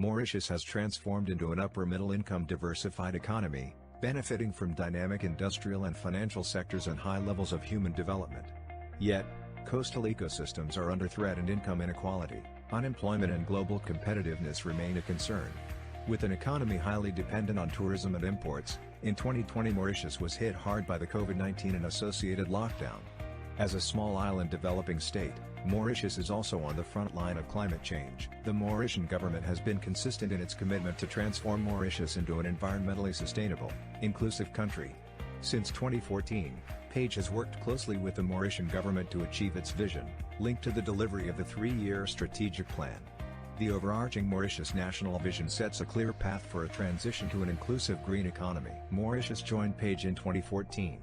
Mauritius has transformed into an upper-middle-income diversified economy, benefiting from dynamic industrial and financial sectors and high levels of human development. Yet, coastal ecosystems are under threat and income inequality, unemployment and global competitiveness remain a concern. With an economy highly dependent on tourism and imports, in 2020 Mauritius was hit hard by the COVID-19 and associated lockdown. As a small island developing state, Mauritius is also on the front line of climate change. The Mauritian government has been consistent in its commitment to transform Mauritius into an environmentally sustainable, inclusive country. Since 2014, Page has worked closely with the Mauritian government to achieve its vision, linked to the delivery of the 3-year strategic plan. The overarching Mauritius national vision sets a clear path for a transition to an inclusive green economy. Mauritius joined Page in 2014.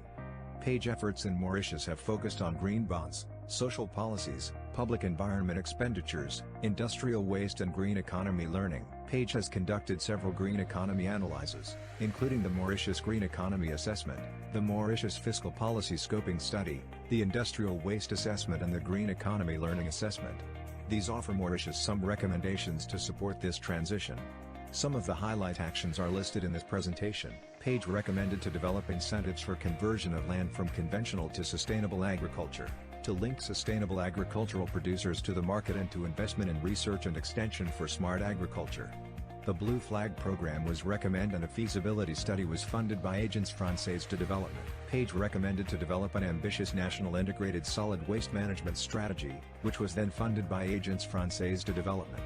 Page efforts in Mauritius have focused on green bonds, social policies, public environment expenditures, industrial waste and green economy learning. Page has conducted several green economy analyses, including the Mauritius Green Economy Assessment, the Mauritius Fiscal Policy Scoping Study, the Industrial Waste Assessment and the Green Economy Learning Assessment. These offer Mauritius some recommendations to support this transition. Some of the highlight actions are listed in this presentation. Page recommended to develop incentives for conversion of land from conventional to sustainable agriculture, to link sustainable agricultural producers to the market and to investment in research and extension for smart agriculture. The Blue Flag program was recommended and a feasibility study was funded by Agence Française de Développement. Page recommended to develop an ambitious national integrated solid waste management strategy, which was then funded by Agence Française de Développement.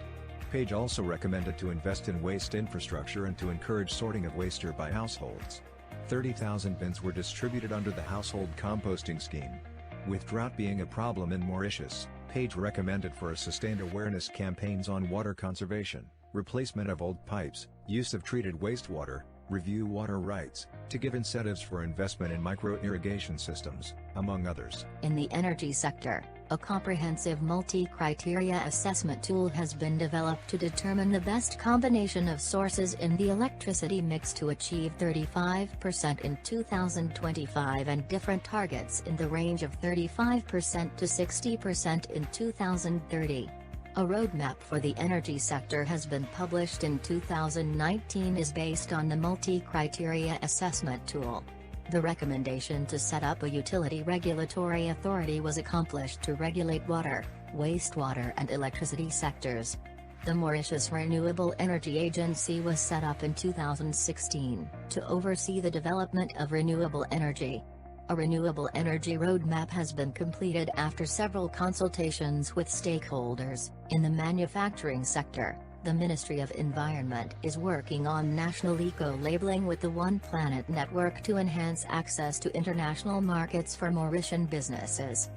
Page also recommended to invest in waste infrastructure and to encourage sorting of waste by households. 30,000 bins were distributed under the household composting scheme. With drought being a problem in Mauritius, Page recommended for a sustained awareness campaigns on water conservation, replacement of old pipes, use of treated wastewater, review water rights, to give incentives for investment in micro-irrigation systems, among others. In the energy sector, a comprehensive multi-criteria assessment tool has been developed to determine the best combination of sources in the electricity mix to achieve 35% in 2025 and different targets in the range of 35% to 60% in 2030. A roadmap for the energy sector has been published in 2019 is based on the multi-criteria assessment tool. The recommendation to set up a utility regulatory authority was accomplished to regulate water, wastewater and electricity sectors. The Mauritius Renewable Energy Agency was set up in 2016 to oversee the development of renewable energy. A renewable energy roadmap has been completed after several consultations with stakeholders. In the manufacturing sector, the Ministry of Environment is working on national eco-labeling with the One Planet network to enhance access to international markets for Mauritian businesses.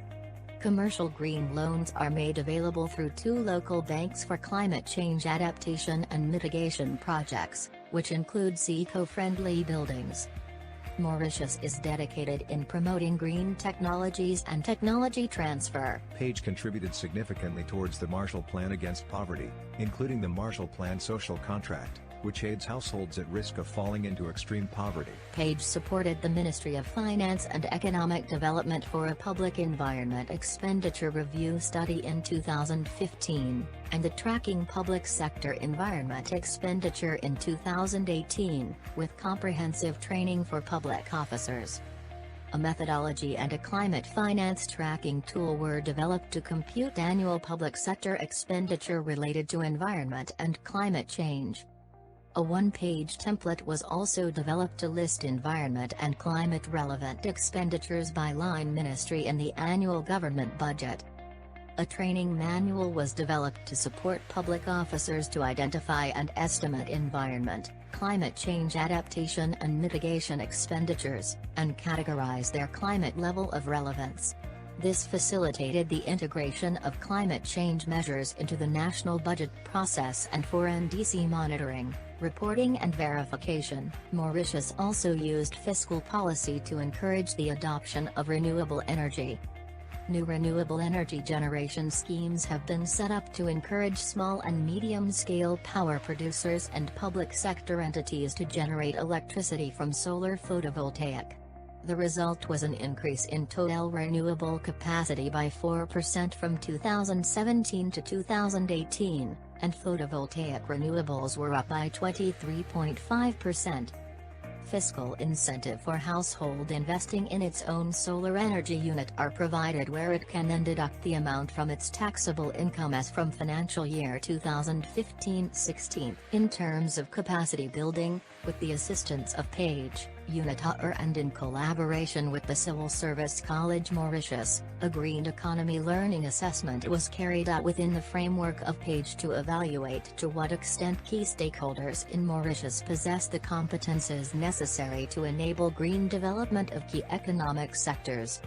Commercial green loans are made available through 2 local banks for climate change adaptation and mitigation projects, which includes eco-friendly buildings. Mauritius is dedicated in promoting green technologies and technology transfer. Page contributed significantly towards the Marshall Plan against poverty, including the Marshall Plan Social Contract, which aids households at risk of falling into extreme poverty. Page supported the Ministry of Finance and Economic Development for a public environment expenditure review study in 2015, and the Tracking Public Sector Environment Expenditure in 2018, with comprehensive training for public officers. A methodology and a climate finance tracking tool were developed to compute annual public sector expenditure related to environment and climate change. A one-page template was also developed to list environment and climate-relevant expenditures by line ministry in the annual government budget. A training manual was developed to support public officers to identify and estimate environment, climate change adaptation and mitigation expenditures, and categorize their climate level of relevance. This facilitated the integration of climate change measures into the national budget process and for NDC monitoring, reporting and verification. Mauritius also used fiscal policy to encourage the adoption of renewable energy. New renewable energy generation schemes have been set up to encourage small and medium-scale power producers and public sector entities to generate electricity from solar photovoltaic. The result was an increase in total renewable capacity by 4% from 2017 to 2018, and photovoltaic renewables were up by 23.5%. Fiscal incentive for household investing in its own solar energy unit are provided where it can then deduct the amount from its taxable income as from financial year 2015-16. In terms of capacity building, with the assistance of Page, UNITAR and in collaboration with the Civil Service College Mauritius, a green economy learning assessment was carried out within the framework of Page to evaluate to what extent key stakeholders in Mauritius possess the competences necessary to enable green development of key economic sectors.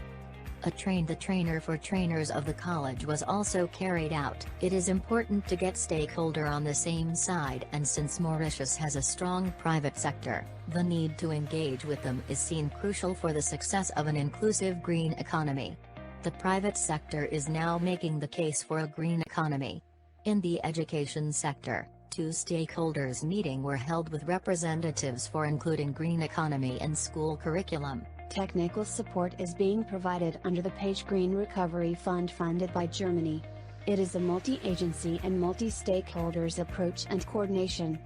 A train the trainer for trainers of the college was also carried out. It is important to get stakeholder on the same side, and since Mauritius has a strong private sector, the need to engage with them is seen crucial for the success of an inclusive green economy. The private sector is now making the case for a green economy. In the education sector, 2 stakeholders meetings were held with representatives for including green economy in school curriculum. Technical support is being provided under the Page Green Recovery Fund funded by Germany. It is a multi-agency and multi-stakeholders approach and coordination.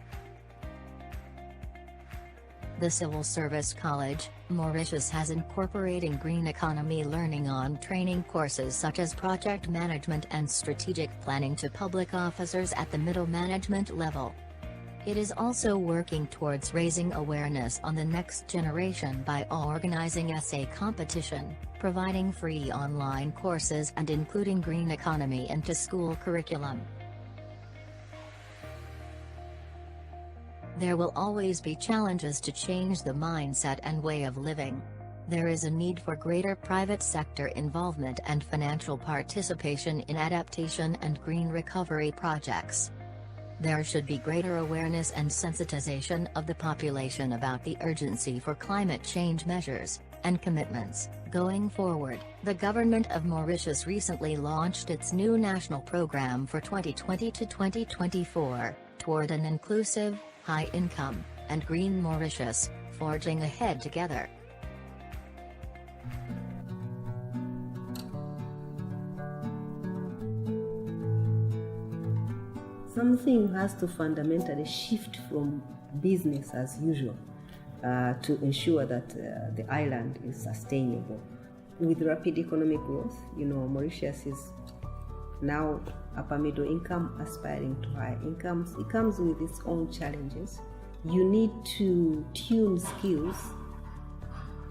The Civil Service College, Mauritius has incorporating green economy learning on training courses such as project management and strategic planning to public officers at the middle management level. It is also working towards raising awareness on the next generation by organizing essay competition, providing free online courses and including green economy into school curriculum. There will always be challenges to change the mindset and way of living. There is a need for greater private sector involvement and financial participation in adaptation and green recovery projects. There should be greater awareness and sensitization of the population about the urgency for climate change measures and commitments. Going forward, the government of Mauritius recently launched its new national program for 2020 to 2024, toward an inclusive, high-income, and green Mauritius, forging ahead together. Something has to fundamentally shift from business as usual to ensure that the island is sustainable. With rapid economic growth, Mauritius is now upper middle income aspiring to higher incomes. It comes with its own challenges. You need to tune skills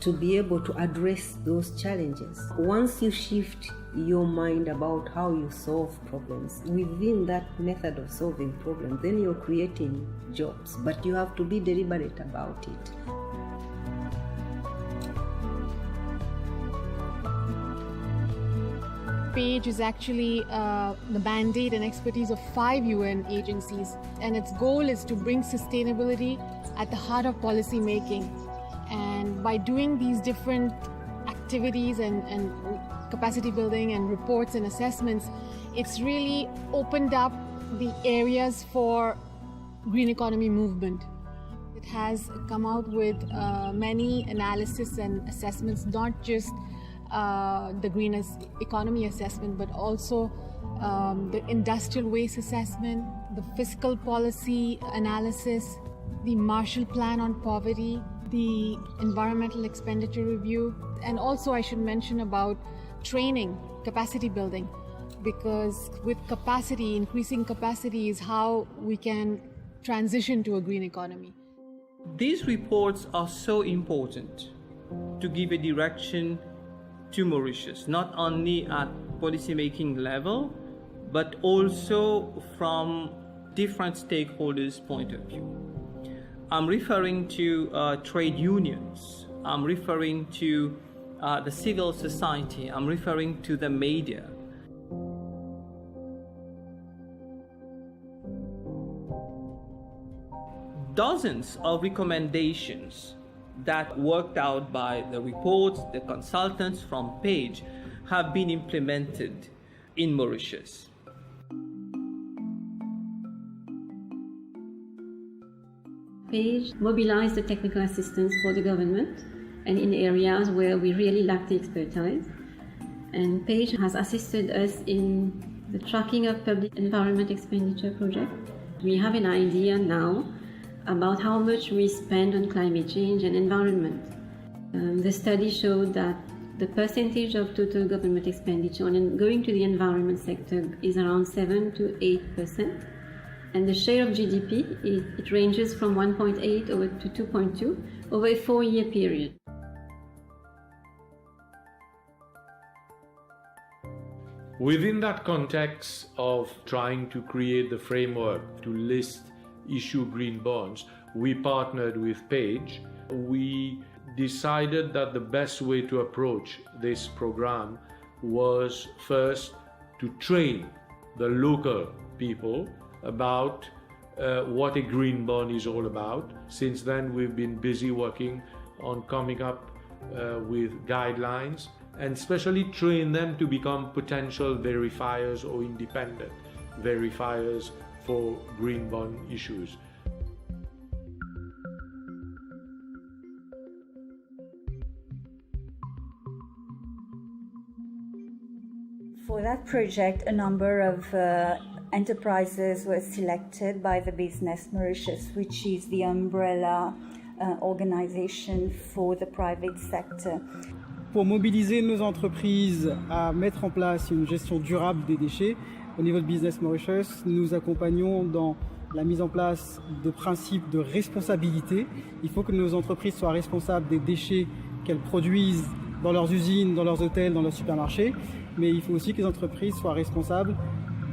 to be able to address those challenges. Once you shift your mind about how you solve problems, within that method of solving problems, then you're creating jobs, but you have to be deliberate about it. Page is actually the mandate and expertise of 5 UN agencies, and its goal is to bring sustainability at the heart of policy making. And by doing these different activities and capacity building and reports and assessments, it's really opened up the areas for green economy movement. It has come out with many analysis and assessments, not just the green economy assessment, but also the industrial waste assessment, the fiscal policy analysis, the Marshall Plan on poverty, the environmental expenditure review, and also I should mention about training, capacity building, because with capacity, increasing capacity is how we can transition to a green economy. These reports are so important to give a direction to Mauritius, not only at policymaking level, but also from different stakeholders' point of view. I'm referring to trade unions, I'm referring to the civil society, I'm referring to the media. Dozens of recommendations that worked out by the reports, the consultants from Page have been implemented in Mauritius. Page mobilized the technical assistance for the government and in areas where we really lack the expertise. And Page has assisted us in the tracking of public environment expenditure project. We have an idea now about how much we spend on climate change and environment. The study showed that the percentage of total government expenditure on going to the environment sector is around 7 to 8%, and the share of GDP, it ranges from 1.8 over to 2.2 over a 4-year period. Within that context of trying to create the framework to issue green bonds, we partnered with Page. We decided that the best way to approach this program was first to train the local people about what a green bond is all about. Since then, we've been busy working on coming up with guidelines and especially train them to become potential verifiers or independent verifiers for green bond issues. For that project, a number of enterprises were selected by the Business Mauritius, which is the umbrella organization for the private sector. Pour mobiliser nos entreprises à mettre en place une gestion durable des déchets, au niveau de Business Mauritius, nous accompagnons dans la mise en place de principes de responsabilité. Il faut que nos entreprises soient responsables des déchets qu'elles produisent dans leurs usines, dans leurs hôtels, dans leurs supermarchés, mais il faut aussi que les entreprises soient responsables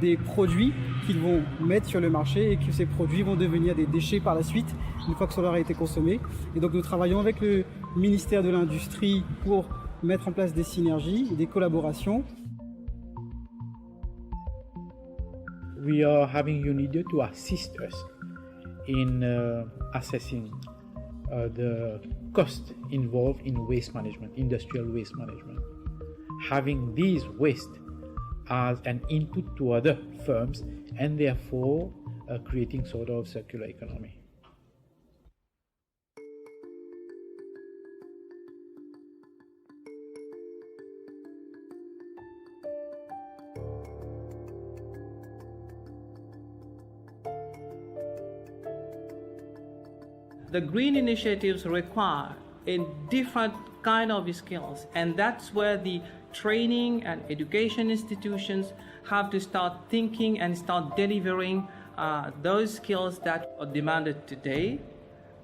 des produits qu'ils vont mettre sur le marché et que ces produits vont devenir des déchets par la suite, une fois que cela a été consommé. Et donc nous travaillons avec le ministère de l'Industrie pour mettre en place des synergies et des collaborations. We are having UNIDO to assist us in assessing the cost involved in waste management, industrial waste management. Having these waste as an input to other firms and therefore creating sort of circular economy. The green initiatives require a different kind of skills, and that's where the training and education institutions have to start thinking and start delivering those skills that are demanded today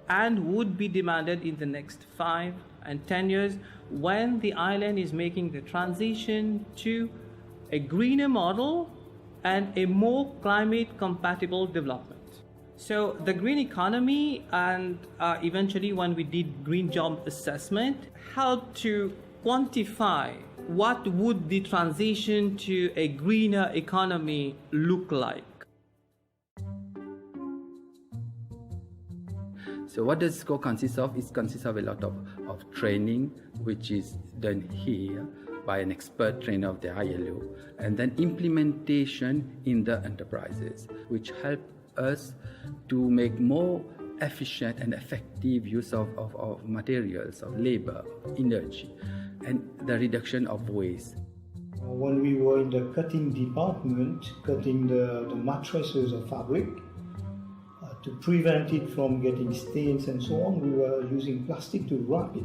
and would be demanded in the next 5 and 10 years when the island is making the transition to a greener model and a more climate compatible development. So the green economy and eventually when we did green job assessment helped to quantify what would the transition to a greener economy look like. So what does SCORE consist of? It consists of a lot of training, which is done here by an expert trainer of the ILO, and then implementation in the enterprises, which help us to make more efficient and effective use of materials, of labor, energy, and the reduction of waste. When we were in the cutting department, cutting the mattresses of fabric, to prevent it from getting stains and so on, we were using plastic to wrap it.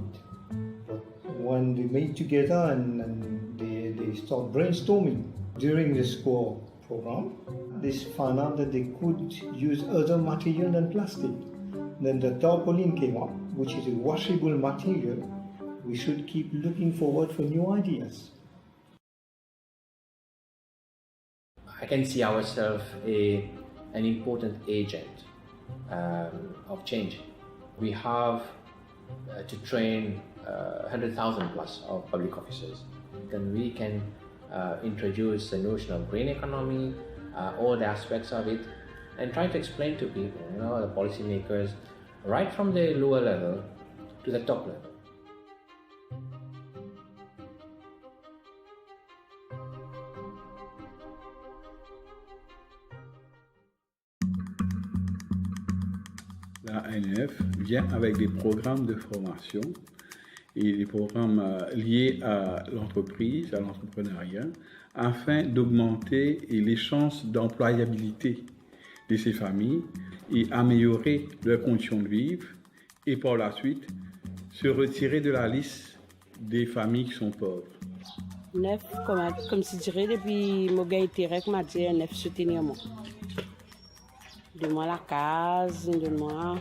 But when they made together and they start brainstorming during the SCORE program, they found out that they could use other material than plastic. Then the tarpaulin came up, which is a washable material. We should keep looking forward for new ideas. I can see ourselves an important agent of change. We have to train 100,000 plus of public officers. Then we can introduce the notion of green economy, all the aspects of it, and try to explain to people, the policymakers, right from the lower level to the top level. La ANF vient avec des programmes de formation et des programmes liés à l'entreprise, à l'entrepreneuriat, afin d'augmenter les chances d'employabilité de ces familles et améliorer leurs conditions de vivre et par la suite se retirer de la liste des familles qui sont pauvres. Neuf, comme si je dirais, depuis mon gars était rec, m'a dit neuf soutenir moi. Donne-moi la case, donne-moi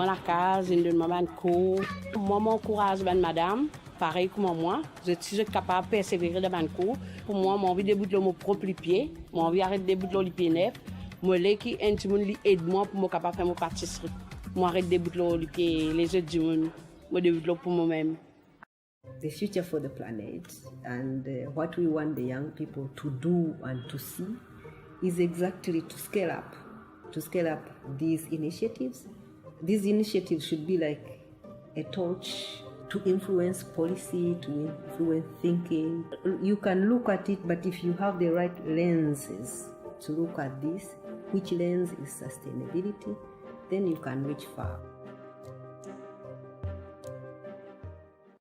la case, donne-moi ban cours. Moi, m'encourage madame, pareil comme moi. Je suis capable de persévérer dans ban cours. Pour moi, j'ai envie de débouter mon propre pied, j'ai envie d'arrêter de débouter le pied neuf. Moi, les qui aide moi pour me capable faire mon pâtisserie. Moi, arrête de débouter le pied, les autres du monde, moi débouter pour moi-même. The future for the planet and what we want the young people to do and to see is exactly to scale up these initiatives. These initiatives should be like a torch to influence policy, to influence thinking. You can look at it, but if you have the right lenses to look at this, which lens is sustainability, then you can reach far.